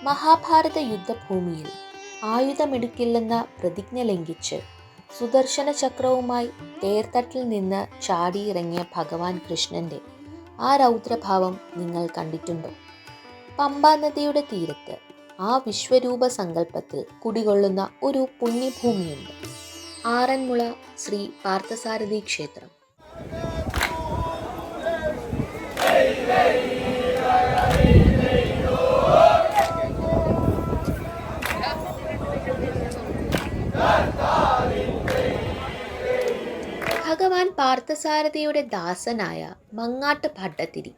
മഹാഭാരത യുദ്ധഭൂമിയിൽ ആയുധമെടുക്കില്ലെന്ന പ്രതിജ്ഞ ലംഘിച്ച് സുദർശന ചക്രവുമായി തേർത്തട്ടിൽ നിന്ന് ചാടിയിറങ്ങിയ ഭഗവാൻ കൃഷ്ണന്റെ ആ രൗദ്രഭാവം നിങ്ങൾ കണ്ടിട്ടുണ്ടോ? പമ്പാ നദിയുടെ തീരത്ത് ആ വിശ്വരൂപ സങ്കല്പത്തിൽ കുടികൊള്ളുന്ന ഒരു പുണ്യഭൂമിയുണ്ട്. ആറന്മുള ശ്രീ പാർത്ഥസാരഥി ക്ഷേത്രം. ഭഗവാൻ പാർത്ഥസാരഥിയുടെ ദാസനായ മങ്ങാട്ട് ഭട്ടതിരി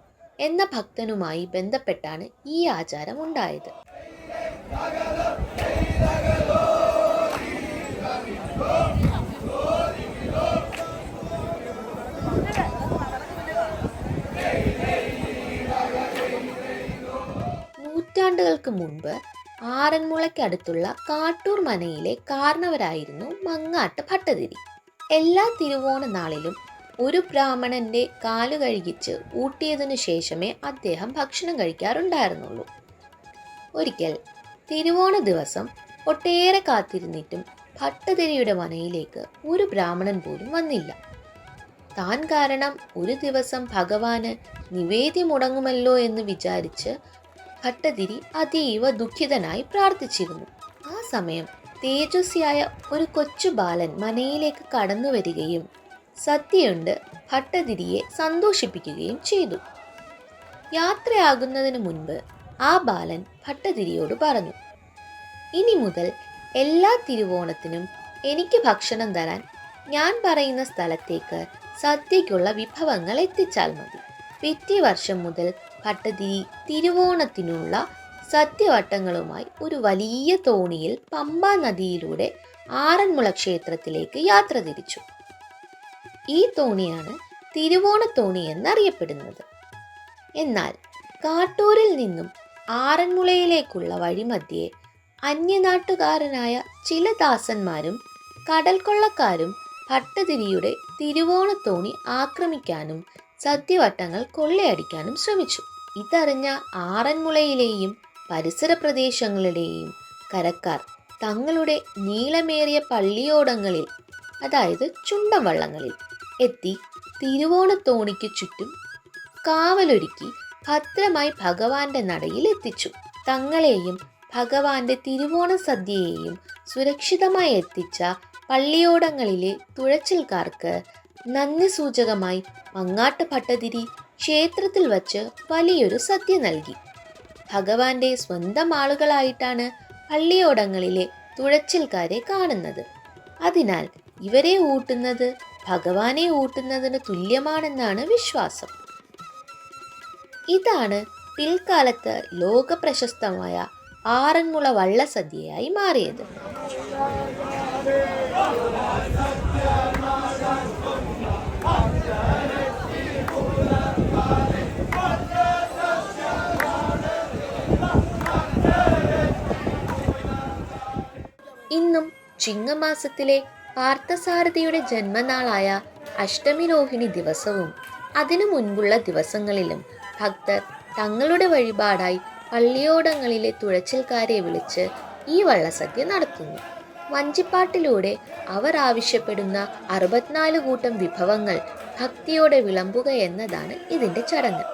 എന്ന ഭക്തനുമായി ബന്ധപ്പെട്ടാണ് ഈ ആചാരം ഉണ്ടായത്. നൂറ്റാണ്ടുകൾക്ക് മുൻപ് ആറന്മുളയ്ക്കടുത്തുള്ള കാട്ടൂർ മനയിലെ കാരണവരായിരുന്നു മങ്ങാട്ട് ഭട്ടതിരി. എല്ലാ തിരുവോണ നാളിലും ഒരു ബ്രാഹ്മണന്റെ കാലു കഴുകിച്ച് ഊട്ടിയതിനു ശേഷമേ അദ്ദേഹം ഭക്ഷണം കഴിക്കാറുണ്ടായിരുന്നുള്ളൂ. ഒരിക്കൽ തിരുവോണ ദിവസം ഒട്ടേറെ കാത്തിരുന്നിട്ടും ഭട്ടതിരിയുടെ മനയിലേക്ക് ഒരു ബ്രാഹ്മണൻ പോലും വന്നില്ല. താൻ കാരണം ഒരു ദിവസം ഭഗവാന് നിവേദ്യം മുടങ്ങുമല്ലോ എന്ന് വിചാരിച്ച് ഭട്ടതിരി അതീവ ദുഃഖിതനായി പ്രാർത്ഥിച്ചിരുന്നു. ആ സമയം തേജസ്വിയായ ഒരു കൊച്ചു ബാലൻ മനയിലേക്ക് കടന്നു വരികയും സദ്യയുണ്ട് ഭട്ടതിരിയെ സന്തോഷിപ്പിക്കുകയും ചെയ്തു. യാത്രയാകുന്നതിന് മുൻപ് ആ ബാലൻ ഭട്ടതിരിയോട് പറഞ്ഞു, ഇനി മുതൽ എല്ലാ തിരുവോണത്തിനും എനിക്ക് ഭക്ഷണം തരാൻ ഞാൻ പറയുന്ന സ്ഥലത്തേക്ക് സദ്യയ്ക്കുള്ള വിഭവങ്ങൾ എത്തിച്ചാൽ മതി. പിറ്റേ വർഷം മുതൽ ഭട്ടതിരി തിരുവോണത്തിനുള്ള സദ്യവട്ടങ്ങളുമായി ഒരു വലിയ തോണിയിൽ പമ്പാ നദിയിലൂടെ ആറന്മുള ക്ഷേത്രത്തിലേക്ക് യാത്ര തിരിച്ചു. ഈ തോണിയാണ് തിരുവോണത്തോണി എന്നറിയപ്പെടുന്നത്. എന്നാൽ കാട്ടൂരിൽ നിന്നും ആറന്മുളയിലേക്കുള്ള വഴിമധ്യേ അന്യനാട്ടുകാരനായ ചില ദാസന്മാരും കടൽക്കൊള്ളക്കാരും ഭട്ടതിരിയുടെ തിരുവോണത്തോണി ആക്രമിക്കാനും സദ്യവട്ടങ്ങൾ കൊള്ളയടിക്കാനും ശ്രമിച്ചു. ഇതറിഞ്ഞ ആറന്മുളയിലെയും പരിസര പ്രദേശങ്ങളുടെയും കരക്കാർ തങ്ങളുടെ നീളമേറിയ പള്ളിയോടങ്ങളിൽ, അതായത് ചുണ്ടൻ വള്ളങ്ങളിൽ എത്തി തിരുവോണത്തോണിക്ക് ചുറ്റും കാവലൊരുക്കി ഭദ്രമായി ഭഗവാന്റെ നടയിൽ എത്തിച്ചു. തങ്ങളെയും ഭഗവാന്റെ തിരുവോണ സദ്യയെയും സുരക്ഷിതമായി എത്തിച്ച പള്ളിയോടങ്ങളിലെ തുഴച്ചിൽക്കാർക്ക് നന്ദി സൂചകമായി മങ്ങാട്ട് ഭട്ടതിരി ക്ഷേത്രത്തിൽ വച്ച് വലിയൊരു സദ്യ നൽകി. ഭഗവാന്റെ സ്വന്തം ആളുകളായിട്ടാണ് പള്ളിയോടങ്ങളിലെ തുഴച്ചിൽക്കാരെ കാണുന്നത്. അതിനാൽ ഇവരെ ഊട്ടുന്നത് ഭഗവാനെ ഊട്ടുന്നതിന് തുല്യമാണെന്നാണ് വിശ്വാസം. ഇതാണ് പിൽക്കാലത്ത് ലോക പ്രശസ്തമായ ആറന്മുള വള്ളസദ്യയായി മാറിയത്. ഇന്നും ചിങ്ങമാസത്തിലെ പാർത്ഥസാരഥിയുടെ ജന്മനാളായ അഷ്ടമി രോഹിണി ദിവസവും അതിനു മുൻപുള്ള ദിവസങ്ങളിലും ഭക്തർ തങ്ങളുടെ വഴിപാടായി പള്ളിയോടങ്ങളിലെ തുഴച്ചിൽക്കാരെ വിളിച്ച് ഈ വള്ളസദ്യ നടത്തുന്നു. വഞ്ചിപ്പാട്ടിലൂടെ അവർ ആവശ്യപ്പെടുന്ന 64 കൂട്ടം വിഭവങ്ങൾ ഭക്തിയോടെ വിളമ്പുക എന്നതാണ് ഇതിൻ്റെ ചടങ്ങ്.